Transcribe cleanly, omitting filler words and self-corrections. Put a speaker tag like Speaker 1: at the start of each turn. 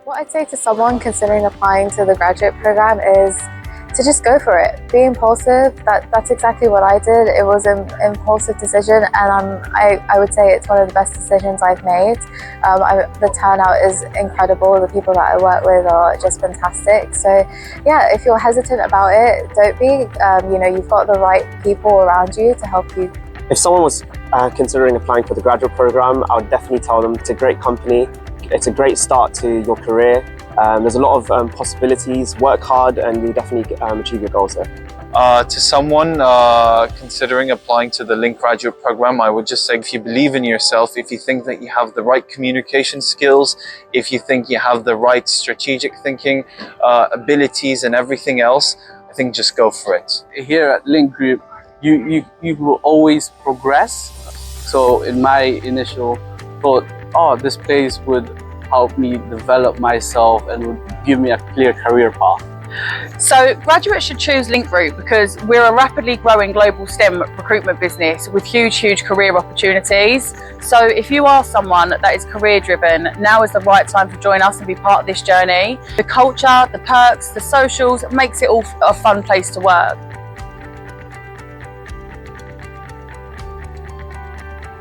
Speaker 1: What I'd say to someone considering applying to the graduate program is to just go for it. Be impulsive. That's exactly what I did. It was an impulsive decision, and I would say it's one of the best decisions I've made. The turnout is incredible. The people that I work with are just fantastic. So yeah, if you're hesitant about it, don't be. You've got the right people around you to help you.
Speaker 2: If someone was considering applying for the graduate program, I would definitely tell them it's a great company. It's a great start to your career. There's a lot of possibilities. Work hard and you definitely achieve your goals there.
Speaker 3: To someone considering applying to the Linnk Graduate Programme, I would just say, if you believe in yourself, if you think that you have the right communication skills, if you think you have the right strategic thinking abilities and everything else, I think just go for it.
Speaker 4: Here at Linnk Group, you will always progress. So in my initial thought, this place would help me develop myself and would give me a clear career path.
Speaker 5: So graduates should choose Linnk Group because we're a rapidly growing global STEM recruitment business with huge career opportunities. So if you are someone that is career driven, now is the right time to join us and be part of this journey. The culture, the perks, the socials makes it all a fun place to work.